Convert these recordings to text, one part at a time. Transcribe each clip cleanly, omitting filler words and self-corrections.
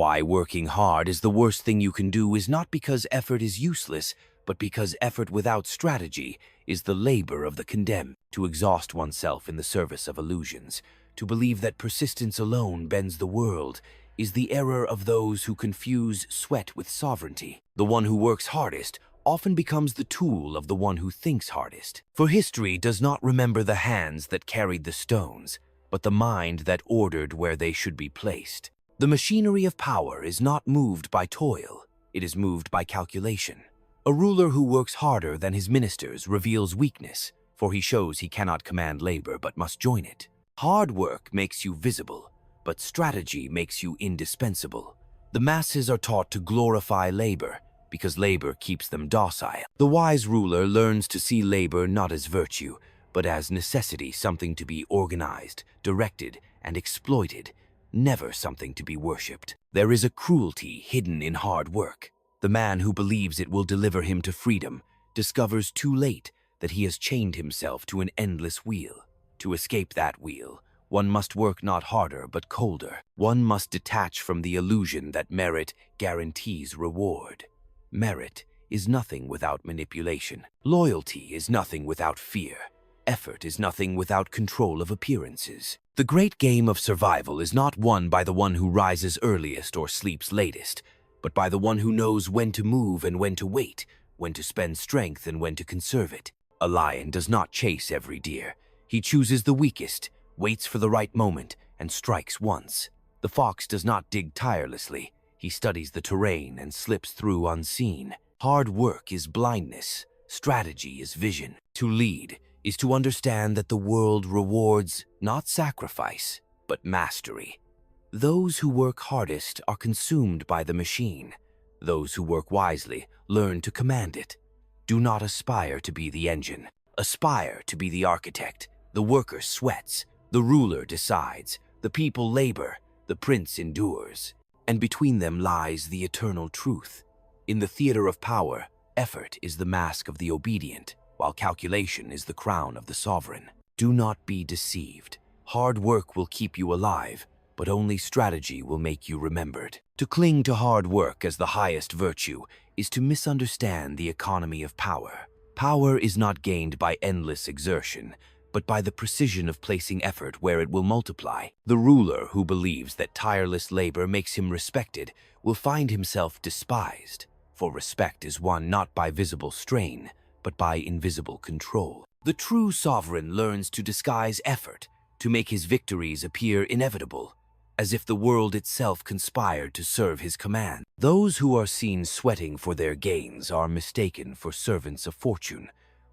why working hard is the worst thing you can do is not because effort is useless, but because effort without strategy is the labor of the condemned. To exhaust oneself in the service of illusions, to believe that persistence alone bends the world, is the error of those who confuse sweat with sovereignty. The one who works hardest often becomes the tool of the one who thinks hardest. For history does not remember the hands that carried the stones, but the mind that ordered where they should be placed. The machinery of power is not moved by toil, it is moved by calculation. A ruler who works harder than his ministers reveals weakness, for he shows he cannot command labor but must join it. Hard work makes you visible, but strategy makes you indispensable. The masses are taught to glorify labor, because labor keeps them docile. The wise ruler learns to see labor not as virtue, but as necessity, something to be organized, directed, and exploited, never something to be worshipped. There is a cruelty hidden in hard work. The man who believes it will deliver him to freedom discovers too late that he has chained himself to an endless wheel. To escape that wheel, one must work not harder but colder. One must detach from the illusion that merit guarantees reward. Merit is nothing without manipulation. Loyalty is nothing without fear. Effort is nothing without control of appearances. The great game of survival is not won by the one who rises earliest or sleeps latest, but by the one who knows when to move and when to wait, when to spend strength and when to conserve it. A lion does not chase every deer. He chooses the weakest, waits for the right moment, and strikes once. The fox does not dig tirelessly. He studies the terrain and slips through unseen. Hard work is blindness. Strategy is vision. To lead is to understand that the world rewards not sacrifice, but mastery. Those who work hardest are consumed by the machine. Those who work wisely learn to command it. Do not aspire to be the engine. Aspire to be the architect. The worker sweats. The ruler decides. The people labor. The prince endures. And between them lies the eternal truth. In the theater of power, effort is the mask of the obedient, while calculation is the crown of the sovereign. Do not be deceived. Hard work will keep you alive, but only strategy will make you remembered. To cling to hard work as the highest virtue is to misunderstand the economy of power. Power is not gained by endless exertion, but by the precision of placing effort where it will multiply. The ruler who believes that tireless labor makes him respected will find himself despised, for respect is won not by visible strain, but by invisible control. The true sovereign learns to disguise effort, to make his victories appear inevitable, as if the world itself conspired to serve his command. Those who are seen sweating for their gains are mistaken for servants of fortune,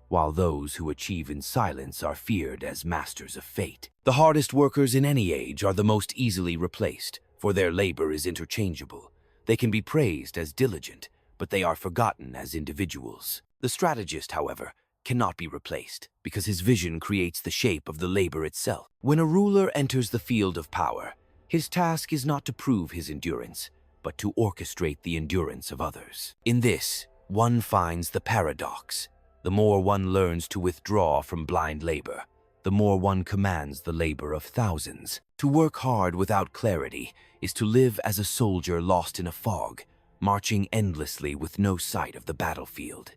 while those who achieve in silence are feared as masters of fate. The hardest workers in any age are the most easily replaced, for their labor is interchangeable. They can be praised as diligent, but they are forgotten as individuals. The strategist, however, cannot be replaced, because his vision creates the shape of the labor itself. When a ruler enters the field of power, his task is not to prove his endurance, but to orchestrate the endurance of others. In this, one finds the paradox. The more one learns to withdraw from blind labor, the more one commands the labor of thousands. To work hard without clarity is to live as a soldier lost in a fog, marching endlessly with no sight of the battlefield.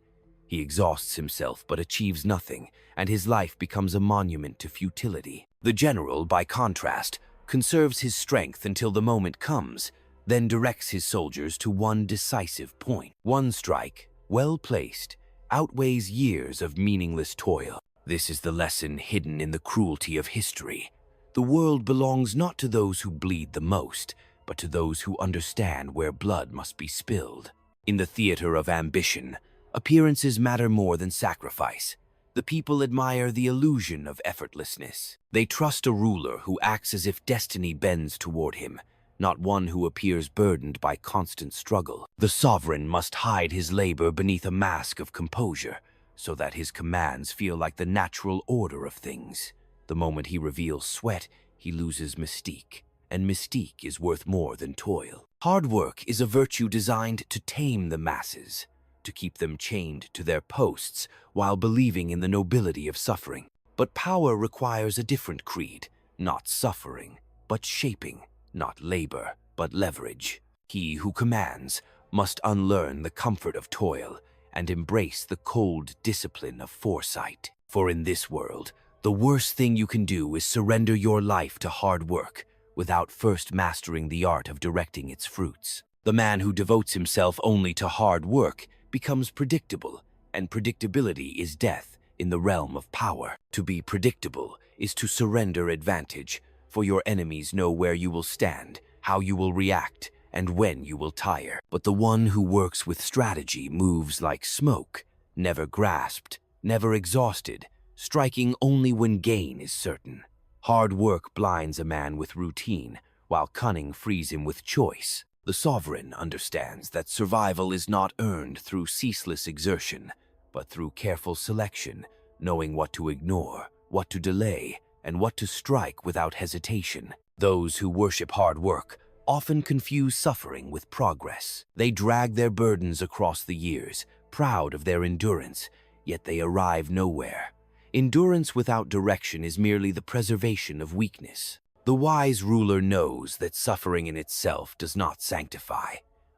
He exhausts himself but achieves nothing, and his life becomes a monument to futility. The general, by contrast, conserves his strength until the moment comes, then directs his soldiers to one decisive point. One strike, well placed, outweighs years of meaningless toil. This is the lesson hidden in the cruelty of history. The world belongs not to those who bleed the most, but to those who understand where blood must be spilled. In the theater of ambition, appearances matter more than sacrifice. The people admire the illusion of effortlessness. They trust a ruler who acts as if destiny bends toward him, not one who appears burdened by constant struggle. The sovereign must hide his labor beneath a mask of composure, so that his commands feel like the natural order of things. The moment he reveals sweat, he loses mystique, and mystique is worth more than toil. Hard work is a virtue designed to tame the masses, to keep them chained to their posts while believing in the nobility of suffering. But power requires a different creed, not suffering, but shaping, not labor, but leverage. He who commands must unlearn the comfort of toil and embrace the cold discipline of foresight. For in this world, the worst thing you can do is surrender your life to hard work without first mastering the art of directing its fruits. The man who devotes himself only to hard work becomes predictable, and predictability is death in the realm of power. To be predictable is to surrender advantage, for your enemies know where you will stand, how you will react, and when you will tire. But the one who works with strategy moves like smoke, never grasped, never exhausted, striking only when gain is certain. Hard work blinds a man with routine, while cunning frees him with choice. The sovereign understands that survival is not earned through ceaseless exertion, but through careful selection, knowing what to ignore, what to delay, and what to strike without hesitation. Those who worship hard work often confuse suffering with progress. They drag their burdens across the years, proud of their endurance, yet they arrive nowhere. Endurance without direction is merely the preservation of weakness. The wise ruler knows that suffering in itself does not sanctify.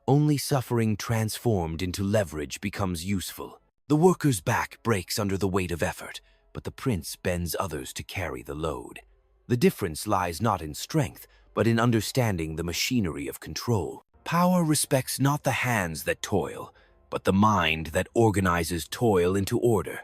Only suffering transformed into leverage becomes useful. The worker's back breaks under the weight of effort, but the prince bends others to carry the load. The difference lies not in strength, but in understanding the machinery of control. Power respects not the hands that toil, but the mind that organizes toil into order.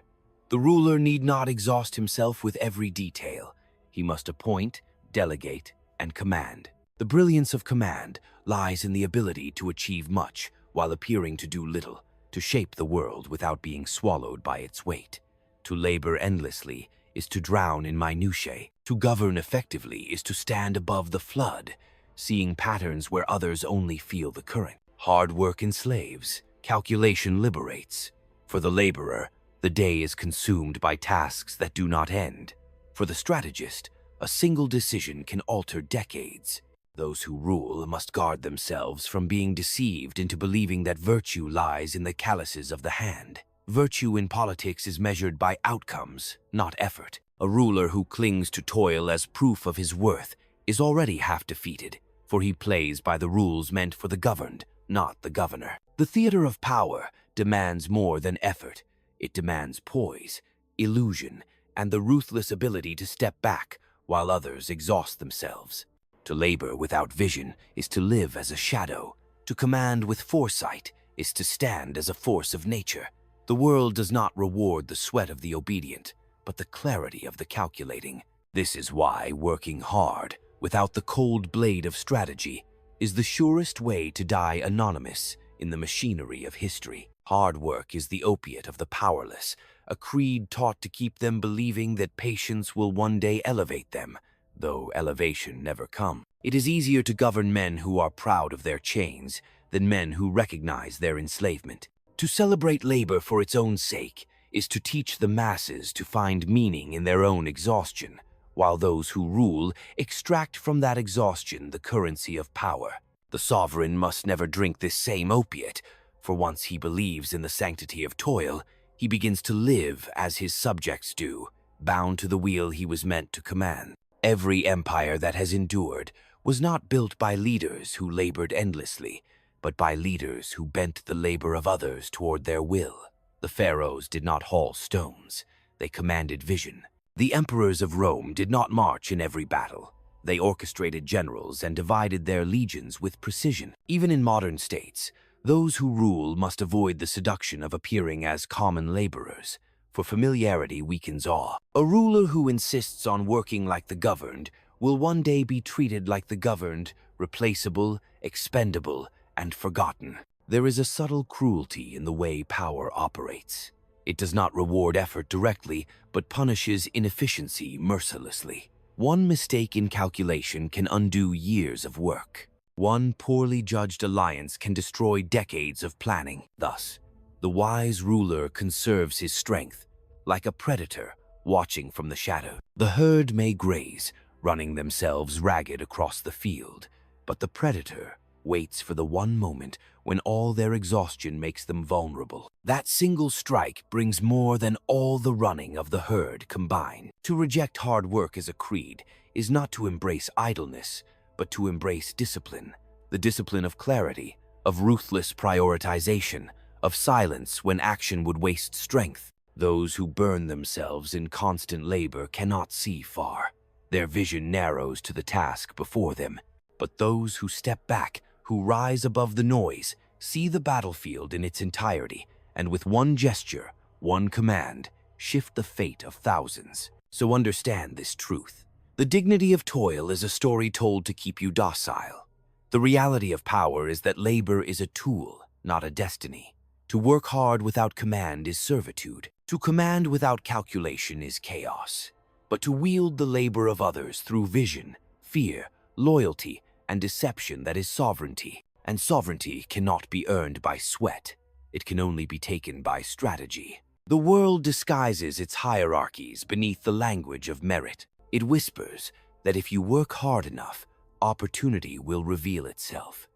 The ruler need not exhaust himself with every detail. He must appoint, delegate, and command. The brilliance of command lies in the ability to achieve much while appearing to do little, to shape the world without being swallowed by its weight. To labor endlessly is to drown in minutiae. To govern effectively is to stand above the flood, seeing patterns where others only feel the current. Hard work enslaves, calculation liberates. For the laborer, the day is consumed by tasks that do not end. For the strategist, a single decision can alter decades. Those who rule must guard themselves from being deceived into believing that virtue lies in the calluses of the hand. Virtue in politics is measured by outcomes, not effort. A ruler who clings to toil as proof of his worth is already half defeated, for he plays by the rules meant for the governed, not the governor. The theater of power demands more than effort. It demands poise, illusion, and the ruthless ability to step back while others exhaust themselves. To labor without vision is to live as a shadow. To command with foresight is to stand as a force of nature. The world does not reward the sweat of the obedient, but the clarity of the calculating. This is why working hard, without the cold blade of strategy, is the surest way to die anonymous in the machinery of history. Hard work is the opiate of the powerless, a creed taught to keep them believing that patience will one day elevate them, though elevation never comes. It is easier to govern men who are proud of their chains than men who recognize their enslavement. To celebrate labor for its own sake is to teach the masses to find meaning in their own exhaustion, while those who rule extract from that exhaustion the currency of power. The sovereign must never drink this same opiate, for once he believes in the sanctity of toil, he begins to live as his subjects do, bound to the wheel he was meant to command. Every empire that has endured was not built by leaders who labored endlessly, but by leaders who bent the labor of others toward their will. The pharaohs did not haul stones, they commanded vision. The emperors of Rome did not march in every battle. They orchestrated generals and divided their legions with precision. Even in modern states, those who rule must avoid the seduction of appearing as common laborers, for familiarity weakens awe. A ruler who insists on working like the governed will one day be treated like the governed, replaceable, expendable, and forgotten. There is a subtle cruelty in the way power operates. It does not reward effort directly, but punishes inefficiency mercilessly. One mistake in calculation can undo years of work. One poorly judged alliance can destroy decades of planning. Thus, the wise ruler conserves his strength, like a predator watching from the shadow. The herd may graze, running themselves ragged across the field, but the predator waits for the one moment when all their exhaustion makes them vulnerable. That single strike brings more than all the running of the herd combined. To reject hard work as a creed is not to embrace idleness, but to embrace discipline. the discipline of clarity, of ruthless prioritization, of silence when action would waste strength. Those who burn themselves in constant labor cannot see far. Their vision narrows to the task before them. But those who step back, who rise above the noise, see the battlefield in its entirety, and with one gesture, one command, shift the fate of thousands. So understand this truth. The dignity of toil is a story told to keep you docile. The reality of power is that labor is a tool, not a destiny. To work hard without command is servitude. To command without calculation is chaos. But to wield the labor of others through vision, fear, loyalty, and deception, that is sovereignty. And sovereignty cannot be earned by sweat. It can only be taken by strategy. The world disguises its hierarchies beneath the language of merit. It whispers that if you work hard enough, opportunity will reveal itself.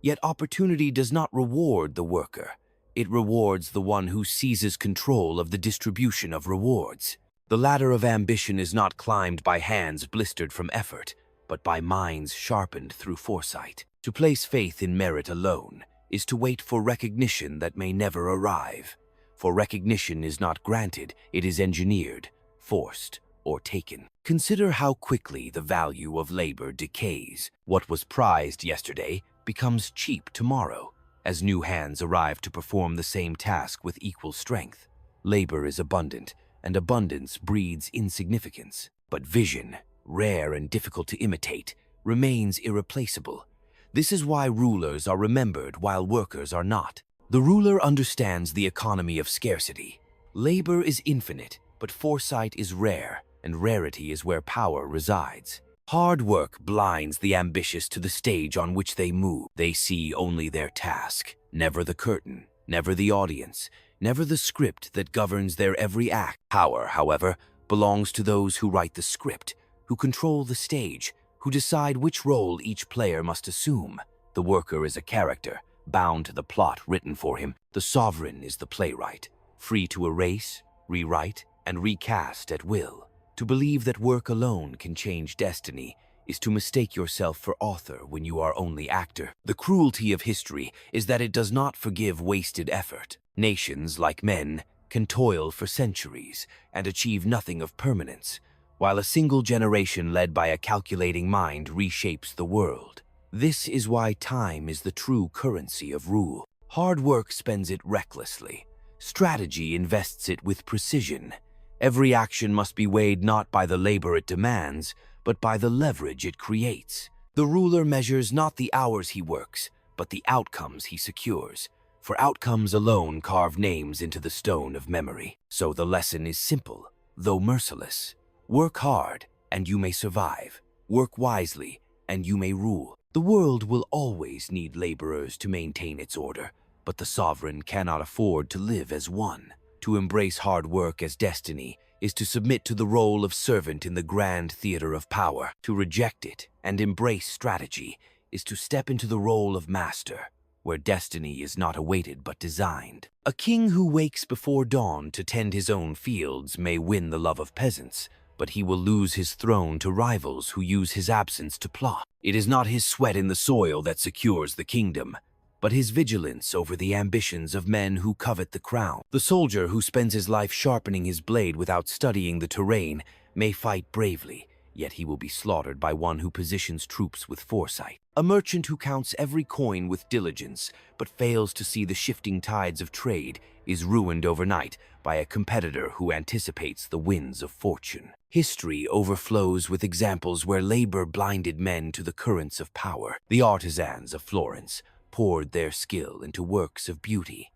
Yet opportunity does not reward the worker. It rewards the one who seizes control of the distribution of rewards. The ladder of ambition is not climbed by hands blistered from effort, but by minds sharpened through foresight. To place faith in merit alone is to wait for recognition that may never arrive. For recognition is not granted, it is engineered, forced, or taken. Consider how quickly the value of labor decays. What was prized yesterday becomes cheap tomorrow, as new hands arrive to perform the same task with equal strength. Labor is abundant, and abundance breeds insignificance. But vision, rare and difficult to imitate, remains irreplaceable. This is why rulers are remembered while workers are not. The ruler understands the economy of scarcity. Labor is infinite, but foresight is rare, and rarity is where power resides. Hard work blinds the ambitious to the stage on which they move. They see only their task, never the curtain, never the audience, never the script that governs their every act. Power, however, belongs to those who write the script, who control the stage, who decide which role each player must assume. The worker is a character, bound to the plot written for him. The sovereign is the playwright, free to erase, rewrite, and recast at will. To believe that work alone can change destiny is to mistake yourself for author when you are only actor. The cruelty of history is that it does not forgive wasted effort. Nations, like men, can toil for centuries and achieve nothing of permanence, while a single generation led by a calculating mind reshapes the world. This is why time is the true currency of rule. Hard work spends it recklessly. Strategy invests it with precision. Every action must be weighed not by the labor it demands, but by the leverage it creates. The ruler measures not the hours he works, but the outcomes he secures. For outcomes alone carve names into the stone of memory. So the lesson is simple, though merciless. Work hard, and you may survive. Work wisely, and you may rule. The world will always need laborers to maintain its order, but the sovereign cannot afford to live as one. To embrace hard work as destiny is to submit to the role of servant in the grand theater of power. To reject it and embrace strategy is to step into the role of master, where destiny is not awaited but designed. A king who wakes before dawn to tend his own fields may win the love of peasants, but he will lose his throne to rivals who use his absence to plot. It is not his sweat in the soil that secures the kingdom, but his vigilance over the ambitions of men who covet the crown. The soldier who spends his life sharpening his blade without studying the terrain may fight bravely, yet he will be slaughtered by one who positions troops with foresight. A merchant who counts every coin with diligence, but fails to see the shifting tides of trade, is ruined overnight by a competitor who anticipates the winds of fortune. History overflows with examples where labor blinded men to the currents of power. The artisans of Florence poured their skill into works of beauty.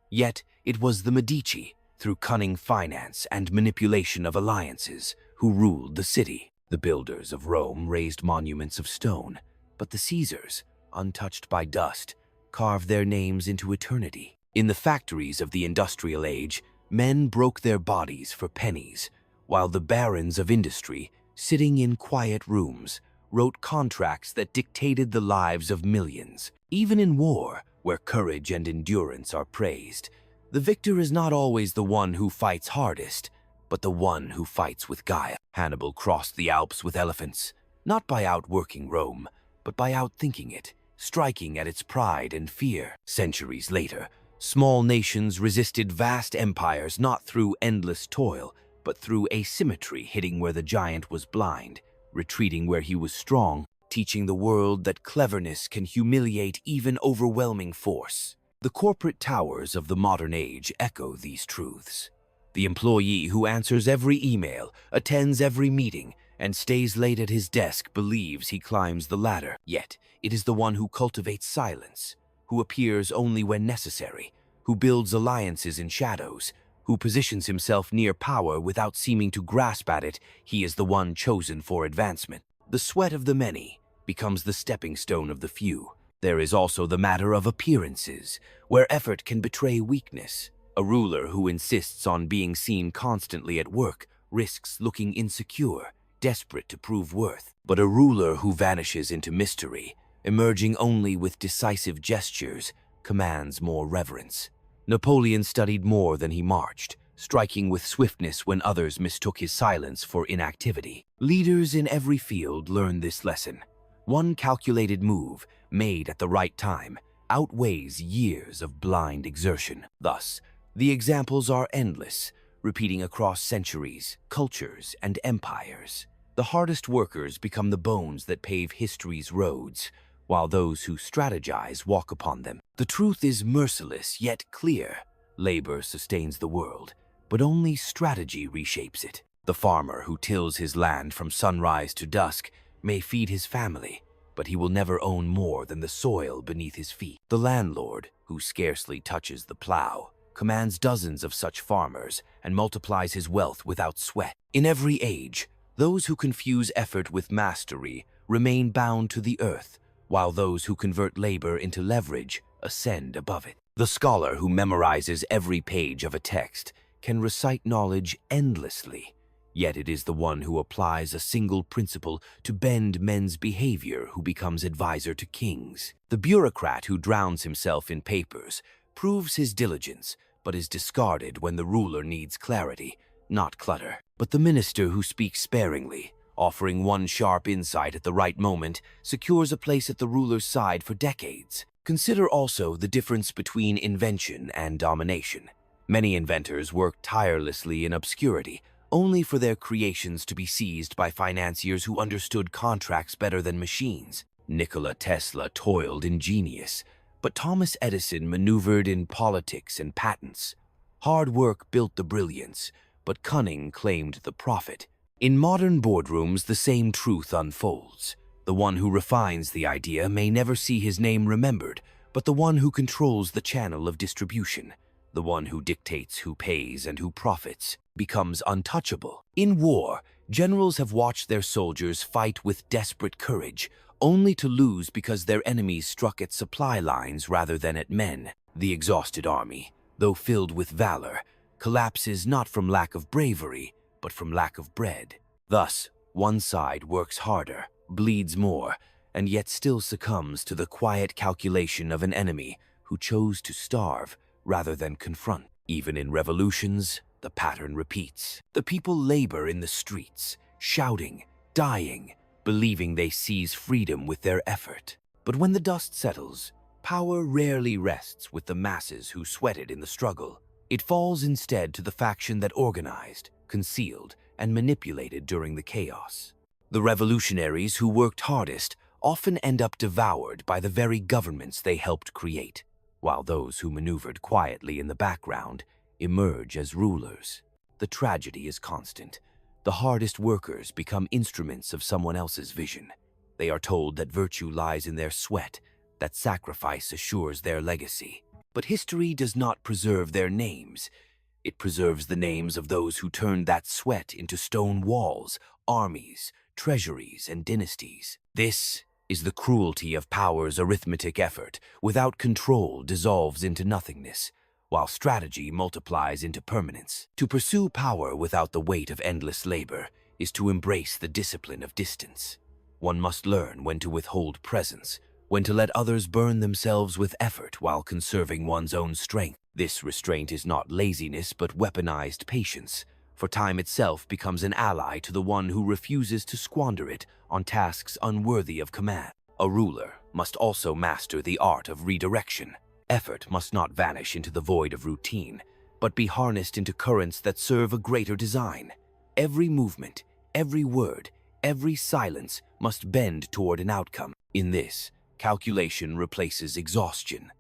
Yet it was the Medici, through cunning finance and manipulation of alliances, who ruled the city. The builders of Rome raised monuments of stone, but the Caesars, untouched by dust, carved their names into eternity. In the factories of the industrial age, men broke their bodies for pennies, while the barons of industry, sitting in quiet rooms, wrote contracts that dictated the lives of millions. Even in war, where courage and endurance are praised, the victor is not always the one who fights hardest, but the one who fights with guile. Hannibal crossed the Alps with elephants, not by outworking Rome, but by outthinking it, striking at its pride and fear. Centuries later, small nations resisted vast empires not through endless toil, but through asymmetry, hitting where the giant was blind, retreating where he was strong, teaching the world that cleverness can humiliate even overwhelming force. The corporate towers of the modern age echo these truths. The employee who answers every email, attends every meeting, and stays late at his desk believes he climbs the ladder. Yet, it is the one who cultivates silence, who appears only when necessary, who builds alliances in shadows, who positions himself near power without seeming to grasp at it. He is the one chosen for advancement. The sweat of the many becomes the stepping stone of the few. There is also the matter of appearances, where effort can betray weakness. A ruler who insists on being seen constantly at work risks looking insecure, desperate to prove worth. But a ruler who vanishes into mystery, emerging only with decisive gestures, commands more reverence. Napoleon studied more than he marched, striking with swiftness when others mistook his silence for inactivity. Leaders in every field learn this lesson. One calculated move, made at the right time, outweighs years of blind exertion. Thus, the examples are endless, repeating across centuries, cultures, and empires. The hardest workers become the bones that pave history's roads, while those who strategize walk upon them. The truth is merciless yet clear. Labor sustains the world, but only strategy reshapes it. The farmer who tills his land from sunrise to dusk may feed his family, but he will never own more than the soil beneath his feet. The landlord, who scarcely touches the plow, commands dozens of such farmers and multiplies his wealth without sweat. In every age, those who confuse effort with mastery remain bound to the earth, while those who convert labor into leverage ascend above it. The scholar who memorizes every page of a text can recite knowledge endlessly, yet it is the one who applies a single principle to bend men's behavior who becomes advisor to kings. The bureaucrat who drowns himself in papers proves his diligence, but is discarded when the ruler needs clarity, not clutter. But the minister who speaks sparingly, offering one sharp insight at the right moment, secures a place at the ruler's side for decades. Consider also the difference between invention and domination. Many inventors work tirelessly in obscurity, only for their creations to be seized by financiers who understood contracts better than machines. Nikola Tesla toiled in genius, but Thomas Edison maneuvered in politics and patents. Hard work built the brilliance, but cunning claimed the profit. In modern boardrooms, the same truth unfolds. The one who refines the idea may never see his name remembered, but the one who controls the channel of distribution, the one who dictates who pays and who profits, becomes untouchable. In war, generals have watched their soldiers fight with desperate courage, only to lose because their enemies struck at supply lines rather than at men. The exhausted army, though filled with valor, collapses not from lack of bravery, but from lack of bread. Thus, one side works harder, bleeds more, and yet still succumbs to the quiet calculation of an enemy who chose to starve rather than confront. Even in revolutions, the pattern repeats. The people labor in the streets, shouting, dying, believing they seize freedom with their effort. But when the dust settles, power rarely rests with the masses who sweated in the struggle. It falls instead to the faction that organized, concealed, and manipulated during the chaos. The revolutionaries who worked hardest often end up devoured by the very governments they helped create, while those who maneuvered quietly in the background emerge as rulers. The tragedy is constant. The hardest workers become instruments of someone else's vision. They are told that virtue lies in their sweat, that sacrifice assures their legacy. But history does not preserve their names. It preserves the names of those who turned that sweat into stone walls, armies, treasuries, and dynasties. This is the cruelty of power's arithmetic effort. Without control dissolves into nothingness, while strategy multiplies into permanence. To pursue power without the weight of endless labor is to embrace the discipline of distance. One must learn when to withhold presence, when to let others burn themselves with effort while conserving one's own strength. This restraint is not laziness but weaponized patience, for time itself becomes an ally to the one who refuses to squander it on tasks unworthy of command. A ruler must also master the art of redirection. Effort must not vanish into the void of routine, but be harnessed into currents that serve a greater design. Every movement, every word, every silence must bend toward an outcome. In this, calculation replaces exhaustion.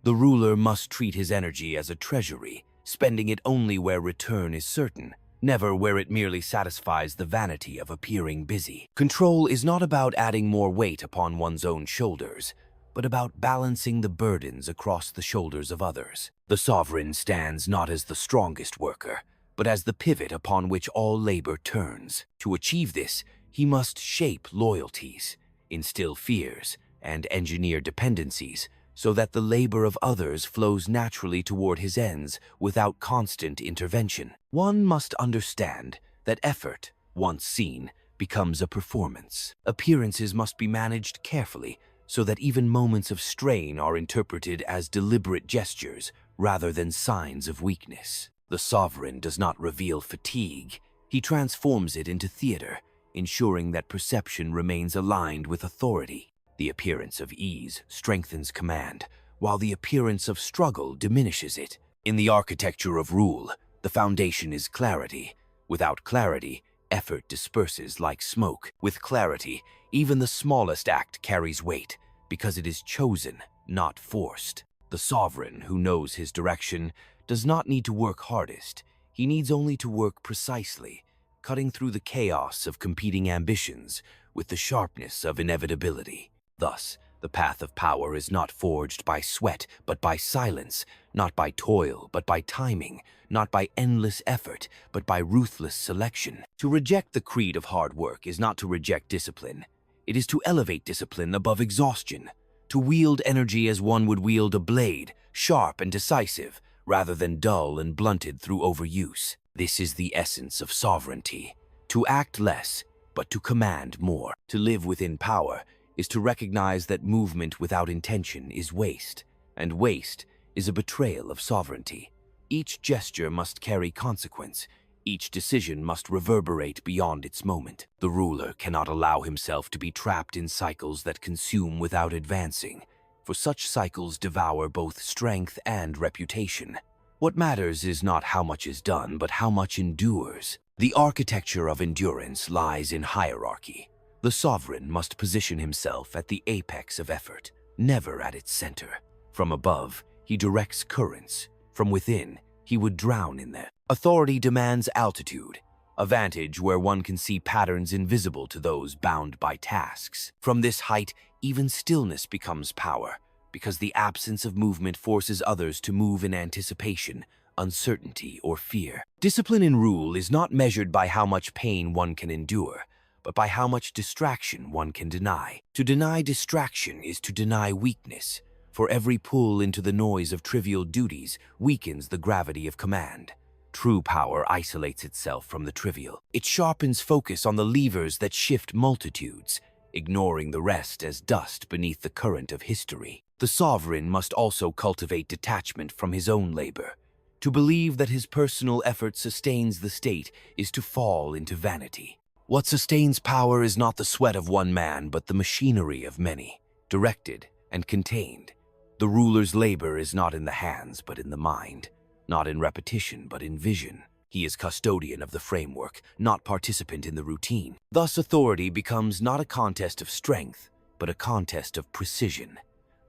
The ruler must treat his energy as a treasury, spending it only where return is certain, never where it merely satisfies the vanity of appearing busy. Control is not about adding more weight upon one's own shoulders, but about balancing the burdens across the shoulders of others. The sovereign stands not as the strongest worker, but as the pivot upon which all labor turns. To achieve this, he must shape loyalties, instill fears, and engineer dependencies, so that the labor of others flows naturally toward his ends without constant intervention. One must understand that effort, once seen, becomes a performance. Appearances must be managed carefully, so that even moments of strain are interpreted as deliberate gestures rather than signs of weakness. The sovereign does not reveal fatigue. He transforms it into theater, ensuring that perception remains aligned with authority. The appearance of ease strengthens command, while the appearance of struggle diminishes it. In the architecture of rule, the foundation is clarity. Without clarity, effort disperses like smoke. With clarity, even the smallest act carries weight, because it is chosen, not forced. The sovereign, who knows his direction, does not need to work hardest. He needs only to work precisely, cutting through the chaos of competing ambitions with the sharpness of inevitability. Thus, the path of power is not forged by sweat, but by silence, not by toil, but by timing, not by endless effort, but by ruthless selection. To reject the creed of hard work is not to reject discipline. It is to elevate discipline above exhaustion, to wield energy as one would wield a blade, sharp and decisive, rather than dull and blunted through overuse. This is the essence of sovereignty: to act less, but to command more. To live within power is to recognize that movement without intention is waste, and waste is a betrayal of sovereignty. Each gesture must carry consequence. Each decision must reverberate beyond its moment. The ruler cannot allow himself to be trapped in cycles that consume without advancing, for such cycles devour both strength and reputation. What matters is not how much is done, but how much endures. The architecture of endurance lies in hierarchy. The sovereign must position himself at the apex of effort, never at its center. From above, he directs currents. From within, he would drown in them. Authority demands altitude, a vantage where one can see patterns invisible to those bound by tasks. From this height, even stillness becomes power, because the absence of movement forces others to move in anticipation, uncertainty, or fear. Discipline in rule is not measured by how much pain one can endure, but by how much distraction one can deny. To deny distraction is to deny weakness, for every pull into the noise of trivial duties weakens the gravity of command. True power isolates itself from the trivial. It sharpens focus on the levers that shift multitudes, ignoring the rest as dust beneath the current of history. The sovereign must also cultivate detachment from his own labor. To believe that his personal effort sustains the state is to fall into vanity. What sustains power is not the sweat of one man, but the machinery of many, directed and contained. The ruler's labor is not in the hands, but in the mind, not in repetition, but in vision. He is custodian of the framework, not participant in the routine. Thus, authority becomes not a contest of strength, but a contest of precision.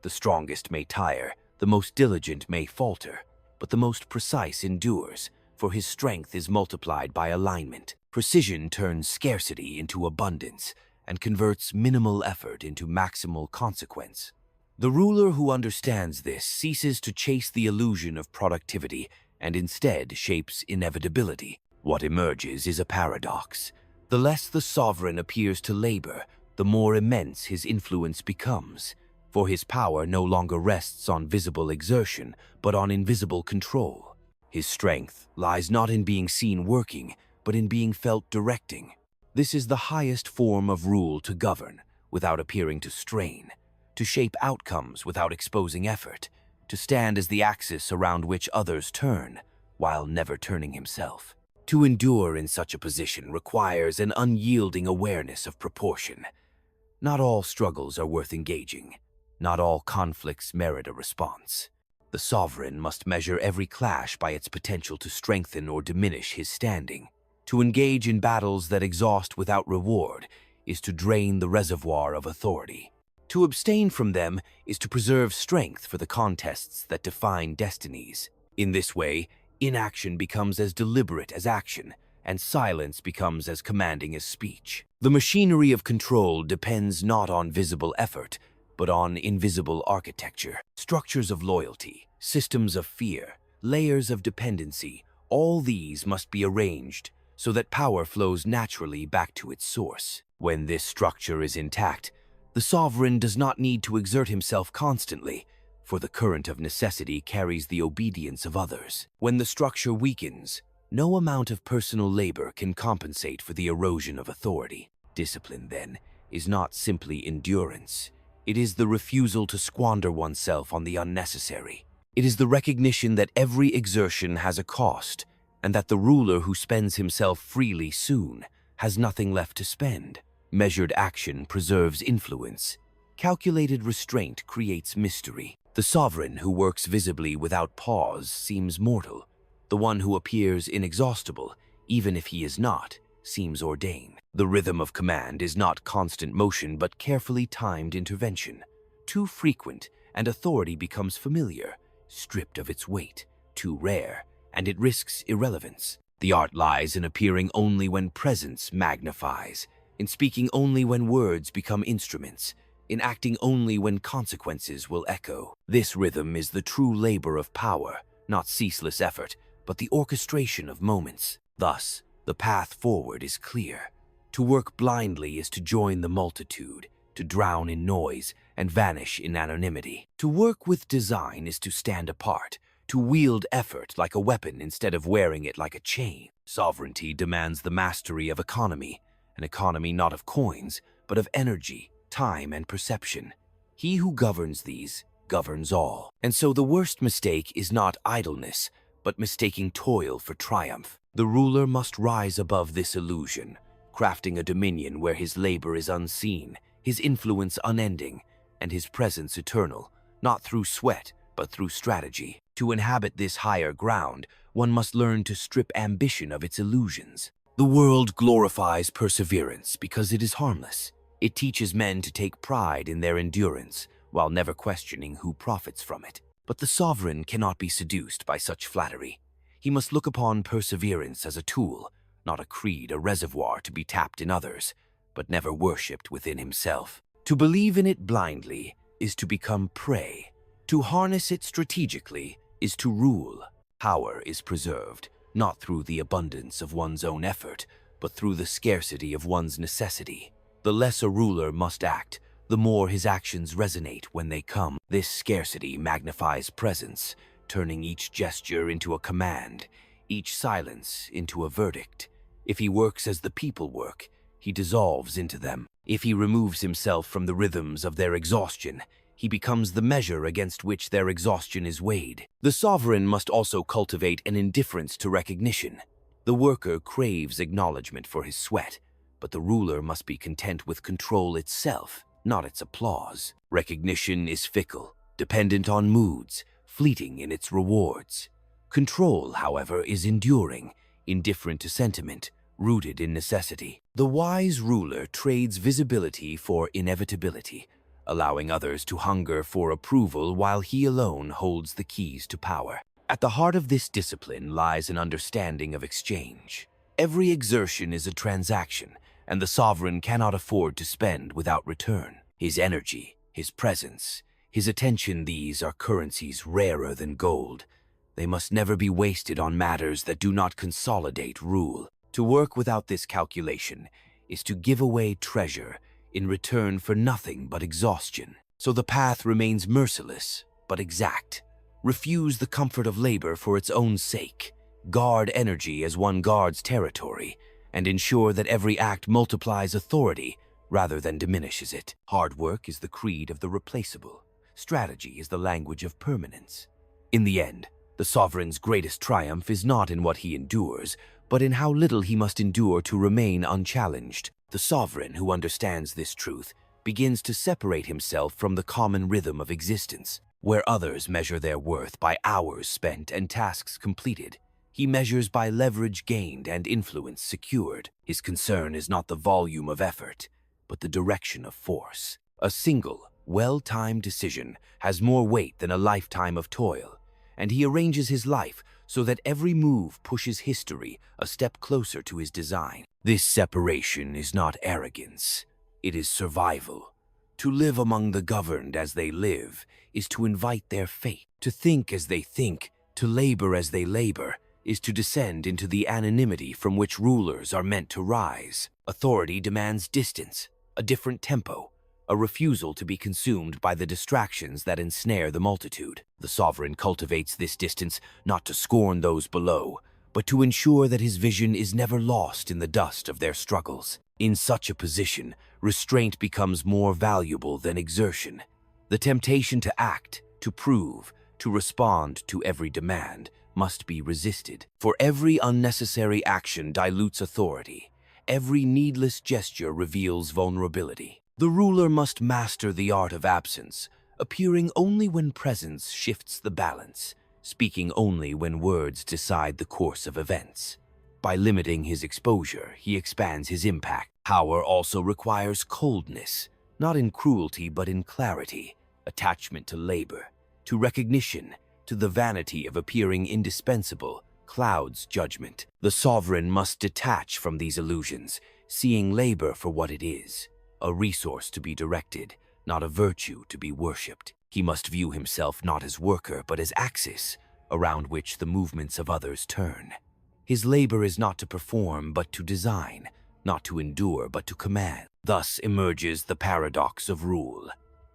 The strongest may tire, the most diligent may falter, but the most precise endures, for his strength is multiplied by alignment. Precision turns scarcity into abundance and converts minimal effort into maximal consequence. The ruler who understands this ceases to chase the illusion of productivity and instead shapes inevitability. What emerges is a paradox. The less the sovereign appears to labor, the more immense his influence becomes, for his power no longer rests on visible exertion, but on invisible control. His strength lies not in being seen working, but in being felt directing. This is the highest form of rule: to govern without appearing to strain, to shape outcomes without exposing effort, to stand as the axis around which others turn, while never turning himself. To endure in such a position requires an unyielding awareness of proportion. Not all struggles are worth engaging. Not all conflicts merit a response. The sovereign must measure every clash by its potential to strengthen or diminish his standing. To engage in battles that exhaust without reward is to drain the reservoir of authority. To abstain from them is to preserve strength for the contests that define destinies. In this way, inaction becomes as deliberate as action, and silence becomes as commanding as speech. The machinery of control depends not on visible effort, but on invisible architecture. Structures of loyalty, systems of fear, layers of dependency, all these must be arranged so that power flows naturally back to its source. When this structure is intact, the sovereign does not need to exert himself constantly, for the current of necessity carries the obedience of others. When the structure weakens, no amount of personal labor can compensate for the erosion of authority. Discipline, then, is not simply endurance. It is the refusal to squander oneself on the unnecessary. It is the recognition that every exertion has a cost, and that the ruler who spends himself freely soon has nothing left to spend. Measured action preserves influence. Calculated restraint creates mystery. The sovereign who works visibly without pause seems mortal. The one who appears inexhaustible, even if he is not, seems ordained. The rhythm of command is not constant motion but carefully timed intervention. Too frequent, and authority becomes familiar, stripped of its weight. Too rare, and it risks irrelevance. The art lies in appearing only when presence magnifies, in speaking only when words become instruments, in acting only when consequences will echo. This rhythm is the true labor of power, not ceaseless effort, but the orchestration of moments. Thus, the path forward is clear. To work blindly is to join the multitude, to drown in noise and vanish in anonymity. To work with design is to stand apart, to wield effort like a weapon instead of wearing it like a chain. Sovereignty demands the mastery of economy, an economy not of coins, but of energy, time, and perception. He who governs these governs all. And so the worst mistake is not idleness, but mistaking toil for triumph. The ruler must rise above this illusion, crafting a dominion where his labor is unseen, his influence unending, and his presence eternal, not through sweat, but through strategy. To inhabit this higher ground, one must learn to strip ambition of its illusions. The world glorifies perseverance because it is harmless. It teaches men to take pride in their endurance, while never questioning who profits from it. But the sovereign cannot be seduced by such flattery. He must look upon perseverance as a tool, not a creed, a reservoir to be tapped in others, but never worshipped within himself. To believe in it blindly is to become prey. To harness it strategically is to rule. Power is preserved, not through the abundance of one's own effort, but through the scarcity of one's necessity. The less a ruler must act, the more his actions resonate when they come. This scarcity magnifies presence, turning each gesture into a command, each silence into a verdict. If he works as the people work, he dissolves into them. If he removes himself from the rhythms of their exhaustion, he becomes the measure against which their exhaustion is weighed. The sovereign must also cultivate an indifference to recognition. The worker craves acknowledgement for his sweat, but the ruler must be content with control itself, not its applause. Recognition is fickle, dependent on moods, fleeting in its rewards. Control, however, is enduring, indifferent to sentiment, rooted in necessity. The wise ruler trades visibility for inevitability, allowing others to hunger for approval while he alone holds the keys to power. At the heart of this discipline lies an understanding of exchange. Every exertion is a transaction, and the sovereign cannot afford to spend without return. His energy, his presence, his attention, these are currencies rarer than gold. They must never be wasted on matters that do not consolidate rule. To work without this calculation is to give away treasure in return for nothing but exhaustion. So the path remains merciless, but exact. Refuse the comfort of labor for its own sake. Guard energy as one guards territory, and ensure that every act multiplies authority rather than diminishes it. Hard work is the creed of the replaceable. Strategy is the language of permanence. In the end, the sovereign's greatest triumph is not in what he endures, but in how little he must endure to remain unchallenged. The sovereign who understands this truth begins to separate himself from the common rhythm of existence. Where others measure their worth by hours spent and tasks completed, he measures by leverage gained and influence secured. His concern is not the volume of effort, but the direction of force. A single, well-timed decision has more weight than a lifetime of toil, and he arranges his life so that every move pushes history a step closer to his design. This separation is not arrogance, it is survival. To live among the governed as they live is to invite their fate. To think as they think, to labor as they labor, is to descend into the anonymity from which rulers are meant to rise. Authority demands distance, a different tempo, a refusal to be consumed by the distractions that ensnare the multitude. The sovereign cultivates this distance not to scorn those below, but to ensure that his vision is never lost in the dust of their struggles. In such a position, restraint becomes more valuable than exertion. The temptation to act, to prove, to respond to every demand must be resisted. For every unnecessary action dilutes authority. Every needless gesture reveals vulnerability. The ruler must master the art of absence, appearing only when presence shifts the balance, speaking only when words decide the course of events. By limiting his exposure, he expands his impact. Power also requires coldness, not in cruelty but in clarity, attachment to labor, to recognition, to the vanity of appearing indispensable, clouds judgment. The sovereign must detach from these illusions, seeing labor for what it is, a resource to be directed, not a virtue to be worshipped. He must view himself not as worker but as axis, around which the movements of others turn. His labor is not to perform but to design, not to endure but to command. Thus emerges the paradox of rule.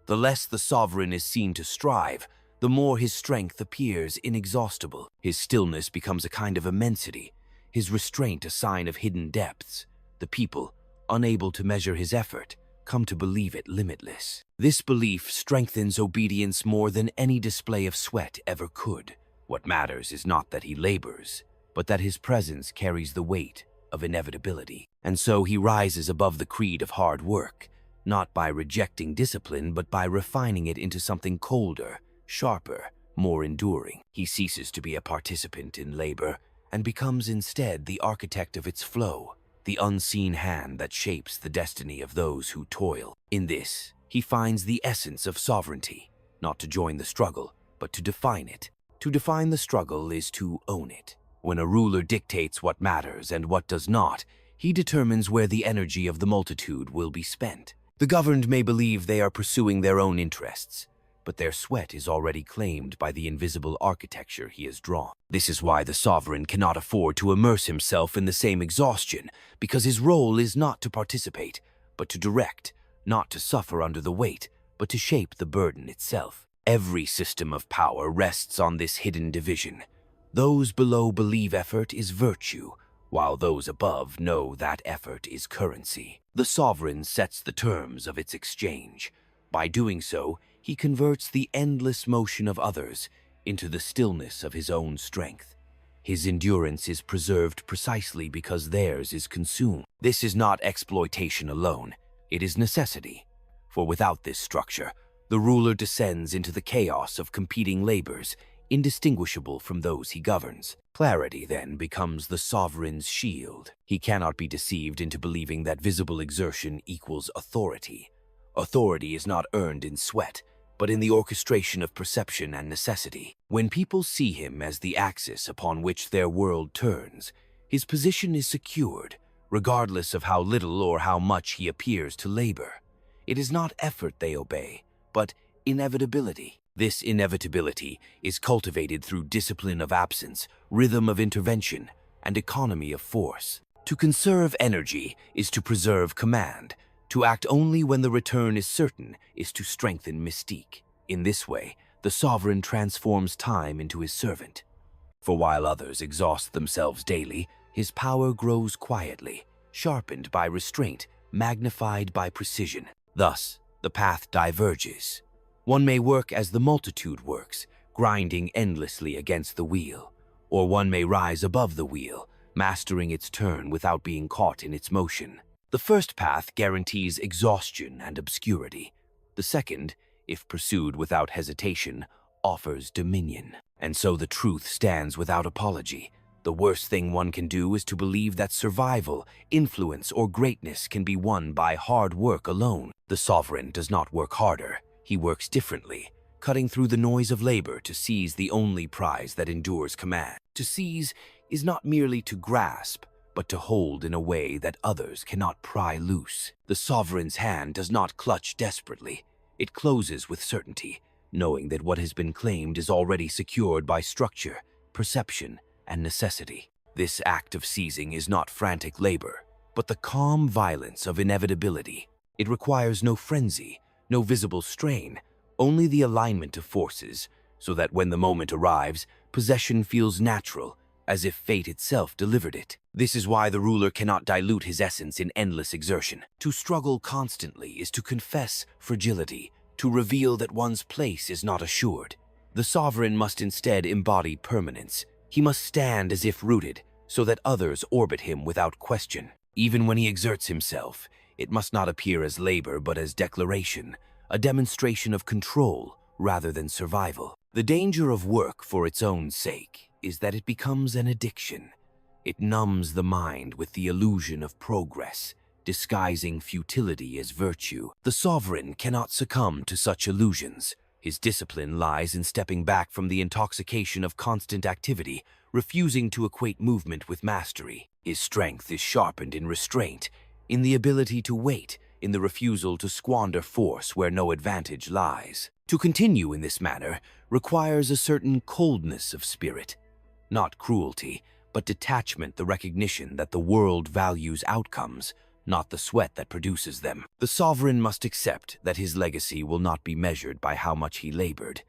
The less the sovereign is seen to strive, the more his strength appears inexhaustible. His stillness becomes a kind of immensity, his restraint a sign of hidden depths. The people, unable to measure his effort, come to believe it limitless. This belief strengthens obedience more than any display of sweat ever could. What matters is not that he labors, but that his presence carries the weight of inevitability. And so he rises above the creed of hard work, not by rejecting discipline, but by refining it into something colder, sharper, more enduring. He ceases to be a participant in labor and becomes instead the architect of its flow, the unseen hand that shapes the destiny of those who toil. In this, he finds the essence of sovereignty, not to join the struggle, but to define it. To define the struggle is to own it. When a ruler dictates what matters and what does not, he determines where the energy of the multitude will be spent. The governed may believe they are pursuing their own interests, but their sweat is already claimed by the invisible architecture he has drawn. This is why the sovereign cannot afford to immerse himself in the same exhaustion, because his role is not to participate, but to direct, not to suffer under the weight, but to shape the burden itself. Every system of power rests on this hidden division. Those below believe effort is virtue, while those above know that effort is currency. The sovereign sets the terms of its exchange. By doing so, he converts the endless motion of others into the stillness of his own strength. His endurance is preserved precisely because theirs is consumed. This is not exploitation alone, it is necessity. For without this structure, the ruler descends into the chaos of competing labors, indistinguishable from those he governs. Clarity, then, becomes the sovereign's shield. He cannot be deceived into believing that visible exertion equals authority. Authority is not earned in sweat, but in the orchestration of perception and necessity. When people see him as the axis upon which their world turns, his position is secured, regardless of how little or how much he appears to labor. It is not effort they obey, but inevitability. This inevitability is cultivated through discipline of absence, rhythm of intervention, and economy of force. To conserve energy is to preserve command. To act only when the return is certain is to strengthen mystique. In this way, the sovereign transforms time into his servant. For while others exhaust themselves daily, his power grows quietly, sharpened by restraint, magnified by precision. Thus, the path diverges. One may work as the multitude works, grinding endlessly against the wheel, or one may rise above the wheel, mastering its turn without being caught in its motion. The first path guarantees exhaustion and obscurity. The second, if pursued without hesitation, offers dominion. And so the truth stands without apology. The worst thing one can do is to believe that survival, influence, or greatness can be won by hard work alone. The sovereign does not work harder. He works differently, cutting through the noise of labor to seize the only prize that endures command. To seize is not merely to grasp, but to hold in a way that others cannot pry loose. The sovereign's hand does not clutch desperately. It closes with certainty, knowing that what has been claimed is already secured by structure, perception, and necessity. This act of seizing is not frantic labor, but the calm violence of inevitability. It requires no frenzy, no visible strain, only the alignment of forces, so that when the moment arrives, possession feels natural, as if fate itself delivered it. This is why the ruler cannot dilute his essence in endless exertion. To struggle constantly is to confess fragility, to reveal that one's place is not assured. The sovereign must instead embody permanence. He must stand as if rooted, so that others orbit him without question. Even when he exerts himself, it must not appear as labor but as declaration, a demonstration of control rather than survival. The danger of work for its own sake is that it becomes an addiction. It numbs the mind with the illusion of progress, disguising futility as virtue. The sovereign cannot succumb to such illusions. His discipline lies in stepping back from the intoxication of constant activity, refusing to equate movement with mastery. His strength is sharpened in restraint, in the ability to wait, in the refusal to squander force where no advantage lies. To continue in this manner requires a certain coldness of spirit, not cruelty, but detachment, the recognition that the world values outcomes, not the sweat that produces them. The sovereign must accept that his legacy will not be measured by how much he labored,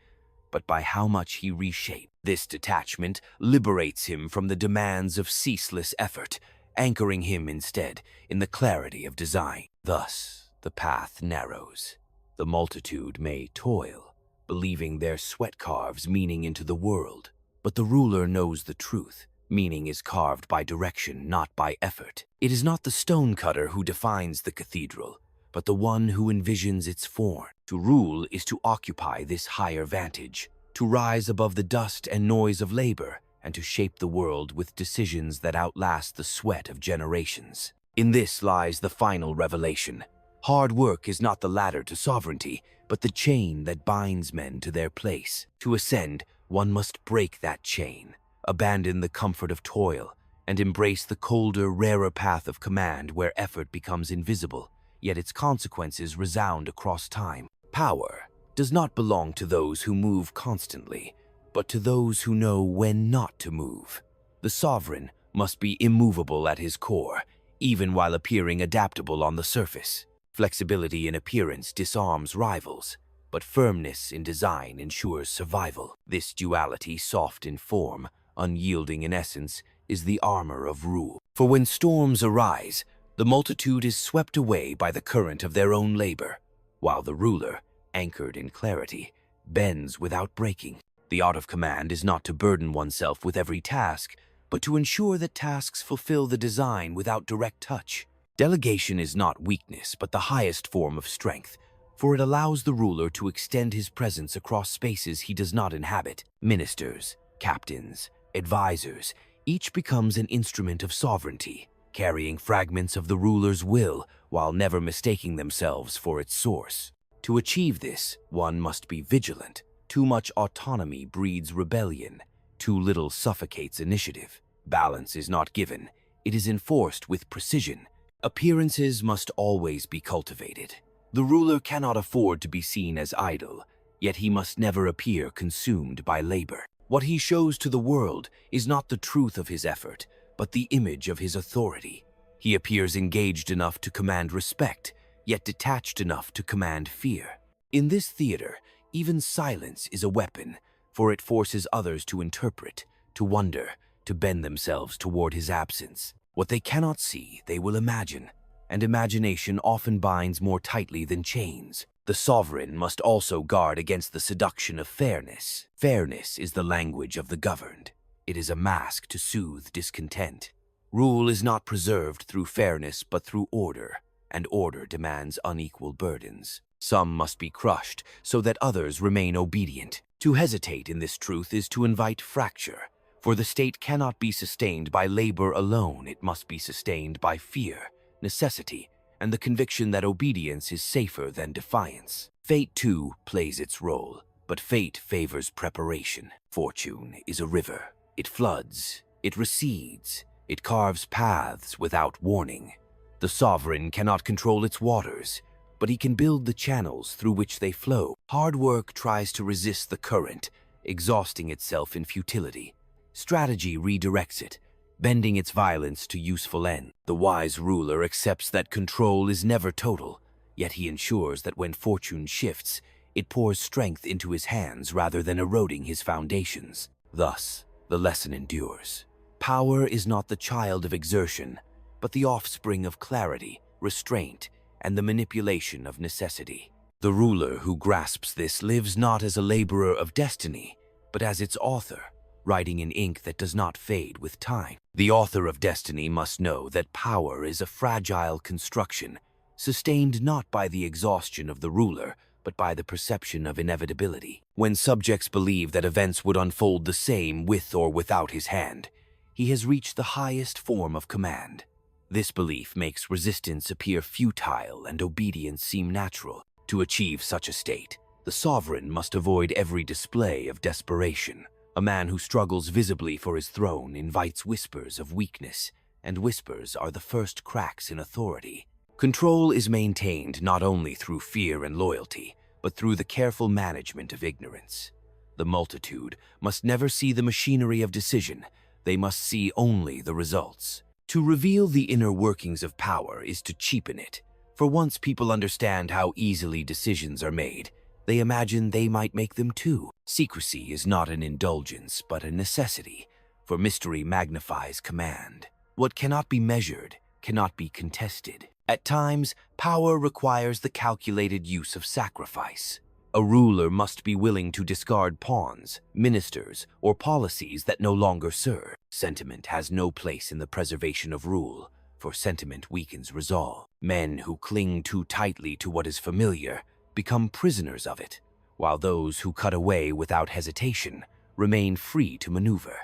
but by how much he reshaped. This detachment liberates him from the demands of ceaseless effort, anchoring him instead in the clarity of design. Thus, the path narrows. The multitude may toil, believing their sweat carves meaning into the world, but the ruler knows the truth. Meaning is carved by direction, not by effort. It is not the stonecutter who defines the cathedral, but the one who envisions its form. To rule is to occupy this higher vantage, to rise above the dust and noise of labor, and to shape the world with decisions that outlast the sweat of generations. In this lies the final revelation. Hard work is not the ladder to sovereignty, but the chain that binds men to their place. To ascend, one must break that chain, abandon the comfort of toil, and embrace the colder, rarer path of command where effort becomes invisible, yet its consequences resound across time. Power does not belong to those who move constantly, but to those who know when not to move. The sovereign must be immovable at his core, even while appearing adaptable on the surface. Flexibility in appearance disarms rivals, but firmness in design ensures survival. This duality, soft in form, unyielding in essence, is the armor of rule. For when storms arise, the multitude is swept away by the current of their own labor, while the ruler, anchored in clarity, bends without breaking. The art of command is not to burden oneself with every task, but to ensure that tasks fulfill the design without direct touch. Delegation is not weakness, but the highest form of strength, for it allows the ruler to extend his presence across spaces he does not inhabit. Ministers, captains, advisors, each becomes an instrument of sovereignty, carrying fragments of the ruler's will while never mistaking themselves for its source. To achieve this, one must be vigilant. Too much autonomy breeds rebellion. Too little suffocates initiative. Balance is not given. It is enforced with precision. Appearances must always be cultivated. The ruler cannot afford to be seen as idle, yet he must never appear consumed by labor. What he shows to the world is not the truth of his effort, but the image of his authority. He appears engaged enough to command respect, yet detached enough to command fear. In this theater, even silence is a weapon, for it forces others to interpret, to wonder, to bend themselves toward his absence. What they cannot see, they will imagine, and imagination often binds more tightly than chains. The sovereign must also guard against the seduction of fairness. Fairness is the language of the governed. It is a mask to soothe discontent. Rule is not preserved through fairness but through order, and order demands unequal burdens. Some must be crushed so that others remain obedient. To hesitate in this truth is to invite fracture, for the state cannot be sustained by labor alone. It must be sustained by fear, necessity, and the conviction that obedience is safer than defiance. Fate, too, plays its role, but fate favors preparation. Fortune is a river. It floods, it recedes, it carves paths without warning. The sovereign cannot control its waters, but he can build the channels through which they flow. Hard work tries to resist the current, exhausting itself in futility. Strategy redirects it, bending its violence to useful end. The wise ruler accepts that control is never total, yet he ensures that when fortune shifts, it pours strength into his hands rather than eroding his foundations. Thus, the lesson endures. Power is not the child of exertion, but the offspring of clarity, restraint, and the manipulation of necessity. The ruler who grasps this lives not as a laborer of destiny, but as its author, writing in ink that does not fade with time. The author of destiny must know that power is a fragile construction, sustained not by the exhaustion of the ruler, but by the perception of inevitability. When subjects believe that events would unfold the same with or without his hand, he has reached the highest form of command. This belief makes resistance appear futile and obedience seem natural. To achieve such a state, the sovereign must avoid every display of desperation. A man who struggles visibly for his throne invites whispers of weakness, and whispers are the first cracks in authority. Control is maintained not only through fear and loyalty, but through the careful management of ignorance. The multitude must never see the machinery of decision. They must see only the results. To reveal the inner workings of power is to cheapen it, for once people understand how easily decisions are made, they imagine they might make them too. Secrecy is not an indulgence, but a necessity, for mystery magnifies command. What cannot be measured cannot be contested. At times, power requires the calculated use of sacrifice. A ruler must be willing to discard pawns, ministers, or policies that no longer serve. Sentiment has no place in the preservation of rule, for sentiment weakens resolve. Men who cling too tightly to what is familiar become prisoners of it, while those who cut away without hesitation remain free to maneuver.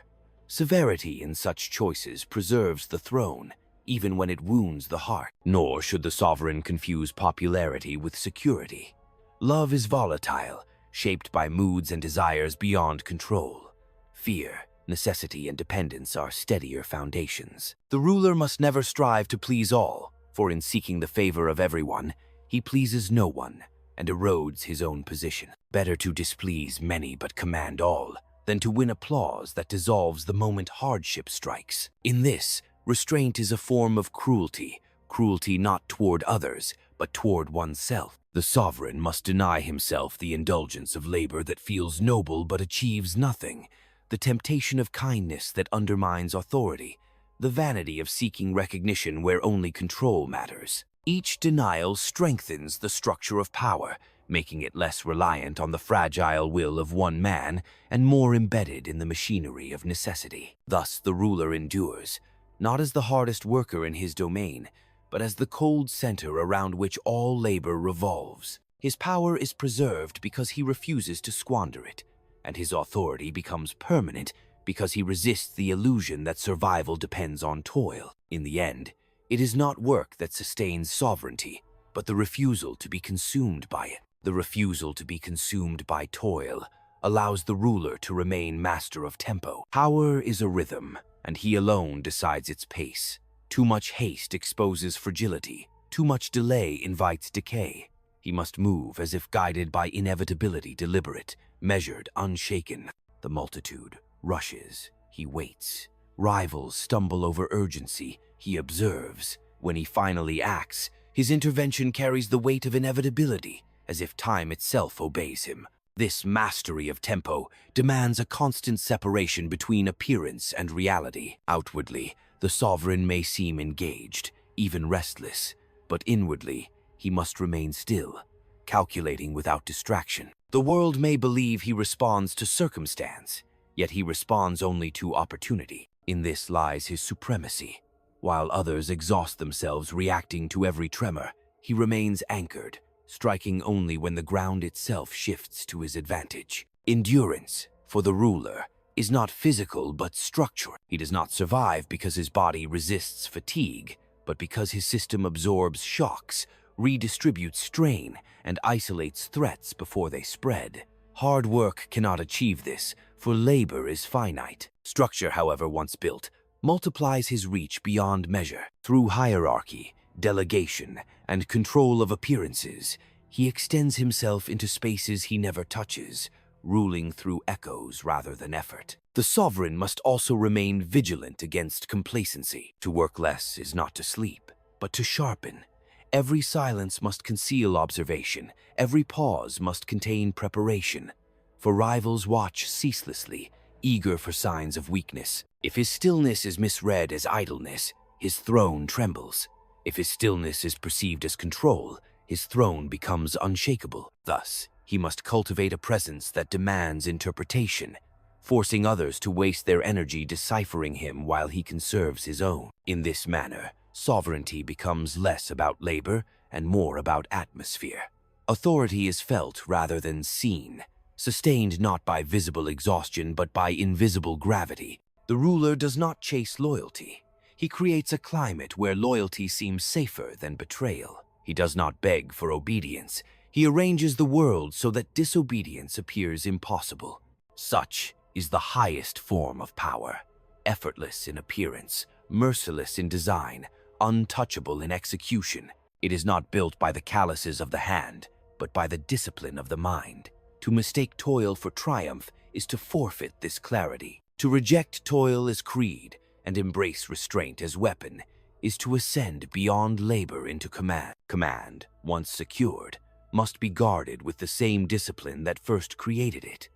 Severity in such choices preserves the throne, even when it wounds the heart. Nor should the sovereign confuse popularity with security. Love is volatile, shaped by moods and desires beyond control. Fear, necessity, and dependence are steadier foundations. The ruler must never strive to please all, for in seeking the favor of everyone, he pleases no one and erodes his own position. Better to displease many but command all, than to win applause that dissolves the moment hardship strikes. In this, restraint is a form of cruelty, cruelty not toward others, but toward oneself. The sovereign must deny himself the indulgence of labor that feels noble but achieves nothing, the temptation of kindness that undermines authority, the vanity of seeking recognition where only control matters. Each denial strengthens the structure of power, making it less reliant on the fragile will of one man and more embedded in the machinery of necessity. Thus the ruler endures, not as the hardest worker in his domain, but as the cold center around which all labor revolves. His power is preserved because he refuses to squander it, and his authority becomes permanent because he resists the illusion that survival depends on toil. In the end, it is not work that sustains sovereignty, but the refusal to be consumed by it. The refusal to be consumed by toil allows the ruler to remain master of tempo. Power is a rhythm, and he alone decides its pace. Too much haste exposes fragility. Too much delay invites decay. He must move as if guided by inevitability, deliberate, measured, unshaken. The multitude rushes. He waits. Rivals stumble over urgency. He observes. When he finally acts, his intervention carries the weight of inevitability, as if time itself obeys him. This mastery of tempo demands a constant separation between appearance and reality. Outwardly, the sovereign may seem engaged, even restless, but inwardly, he must remain still, calculating without distraction. The world may believe he responds to circumstance, yet he responds only to opportunity. In this lies his supremacy. While others exhaust themselves reacting to every tremor, he remains anchored, striking only when the ground itself shifts to his advantage. Endurance, for the ruler, is not physical but structural. He does not survive because his body resists fatigue, but because his system absorbs shocks, redistributes strain, and isolates threats before they spread. Hard work cannot achieve this, for labor is finite. Structure, however, once built, multiplies his reach beyond measure. Through hierarchy, delegation, and control of appearances, he extends himself into spaces he never touches, ruling through echoes rather than effort. The sovereign must also remain vigilant against complacency. To work less is not to sleep, but to sharpen. Every silence must conceal observation, every pause must contain preparation. For rivals watch ceaselessly, eager for signs of weakness. If his stillness is misread as idleness, his throne trembles. If his stillness is perceived as control, his throne becomes unshakable. Thus, he must cultivate a presence that demands interpretation, forcing others to waste their energy deciphering him while he conserves his own. In this manner, sovereignty becomes less about labor and more about atmosphere. Authority is felt rather than seen, sustained not by visible exhaustion but by invisible gravity. The ruler does not chase loyalty. He creates a climate where loyalty seems safer than betrayal. He does not beg for obedience. He arranges the world so that disobedience appears impossible. Such is the highest form of power, effortless in appearance, merciless in design, untouchable in execution. It is not built by the calluses of the hand, but by the discipline of the mind. To mistake toil for triumph is to forfeit this clarity. To reject toil as creed and embrace restraint as weapon is to ascend beyond labor into command. Command, once secured, must be guarded with the same discipline that first created it.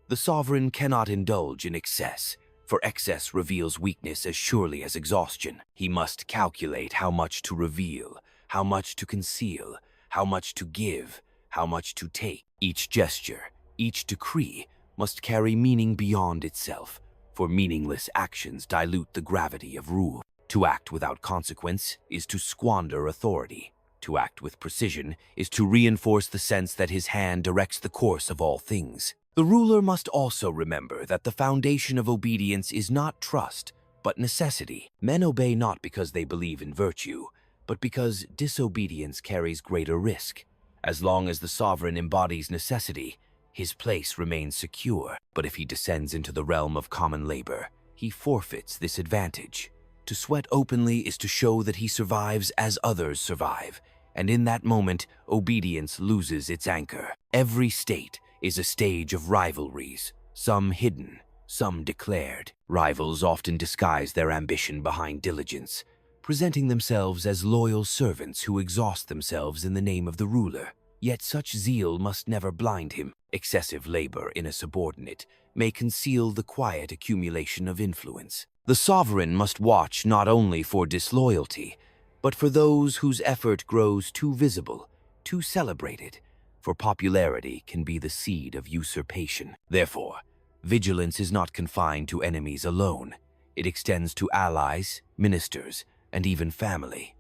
The sovereign cannot indulge in excess, for excess reveals weakness as surely as exhaustion. He must calculate how much to reveal, how much to conceal, how much to give, how much to take. Each gesture, each decree must carry meaning beyond itself, for meaningless actions dilute the gravity of rule. To act without consequence is to squander authority. To act with precision is to reinforce the sense that his hand directs the course of all things. The ruler must also remember that the foundation of obedience is not trust, but necessity. Men obey not because they believe in virtue, but because disobedience carries greater risk. As long as the sovereign embodies necessity, his place remains secure. But if he descends into the realm of common labor, he forfeits this advantage. To sweat openly is to show that he survives as others survive, and in that moment, obedience loses its anchor. Every state is a stage of rivalries, some hidden, some declared. Rivals often disguise their ambition behind diligence, presenting themselves as loyal servants who exhaust themselves in the name of the ruler. Yet such zeal must never blind him. Excessive labor in a subordinate may conceal the quiet accumulation of influence. The sovereign must watch not only for disloyalty, but for those whose effort grows too visible, too celebrated, for popularity can be the seed of usurpation. Therefore, vigilance is not confined to enemies alone. It extends to allies, ministers, and even family.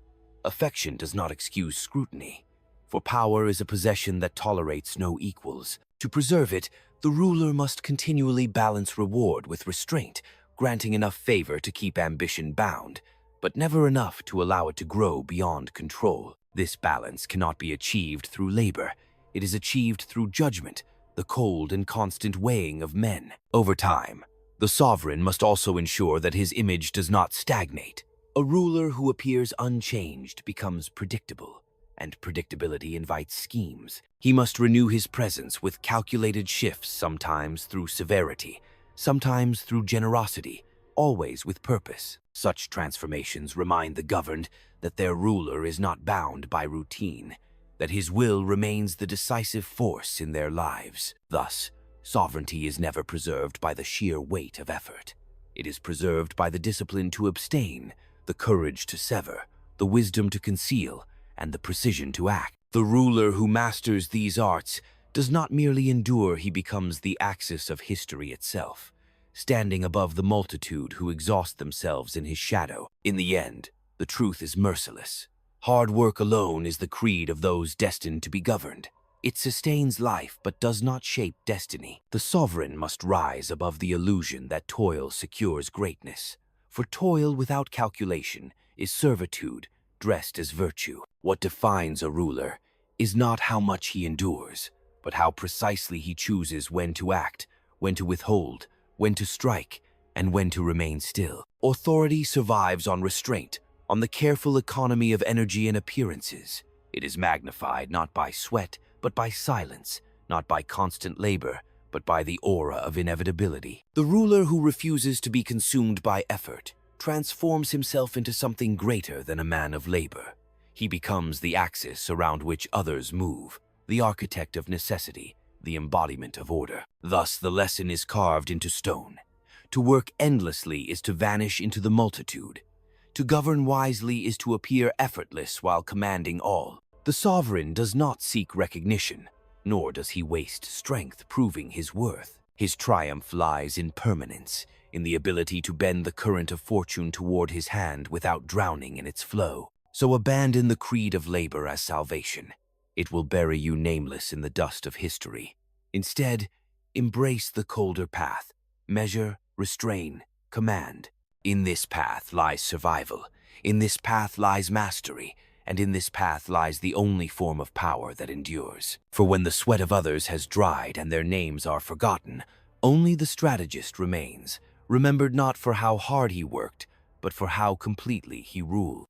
Affection does not excuse scrutiny, for power is a possession that tolerates no equals. To preserve it, the ruler must continually balance reward with restraint, granting enough favor to keep ambition bound, but never enough to allow it to grow beyond control. This balance cannot be achieved through labor. It is achieved through judgment, the cold and constant weighing of men. Over time, the sovereign must also ensure that his image does not stagnate. A ruler who appears unchanged becomes predictable, and predictability invites schemes. He must renew his presence with calculated shifts, sometimes through severity, sometimes through generosity, always with purpose. Such transformations remind the governed that their ruler is not bound by routine, that his will remains the decisive force in their lives. Thus, sovereignty is never preserved by the sheer weight of effort. It is preserved by the discipline to abstain, the courage to sever, the wisdom to conceal, and the precision to act. The ruler who masters these arts does not merely endure, he becomes the axis of history itself, standing above the multitude who exhaust themselves in his shadow. In the end, The truth is merciless. Hard work alone is the creed of those destined to be governed. It sustains life but does not shape destiny. The sovereign must rise above the illusion that toil secures greatness. For toil without calculation is servitude dressed as virtue. What defines a ruler is not how much he endures, but how precisely he chooses when to act, when to withhold, when to strike, and when to remain still. Authority survives on restraint, on the careful economy of energy and appearances. It is magnified not by sweat, but by silence, not by constant labor, but by the aura of inevitability. The ruler who refuses to be consumed by effort transforms himself into something greater than a man of labor. He becomes the axis around which others move, the architect of necessity, the embodiment of order. Thus, the lesson is carved into stone. To work endlessly is to vanish into the multitude. To govern wisely is to appear effortless while commanding all. The sovereign does not seek recognition, nor does he waste strength proving his worth. His triumph lies in permanence, in the ability to bend the current of fortune toward his hand without drowning in its flow. So abandon the creed of labor as salvation. It will bury you nameless in the dust of history. Instead, embrace the colder path. Measure, restrain, command. In this path lies survival. In this path lies mastery. And in this path lies the only form of power that endures. For when the sweat of others has dried and their names are forgotten, only the strategist remains, remembered not for how hard he worked, but for how completely he ruled.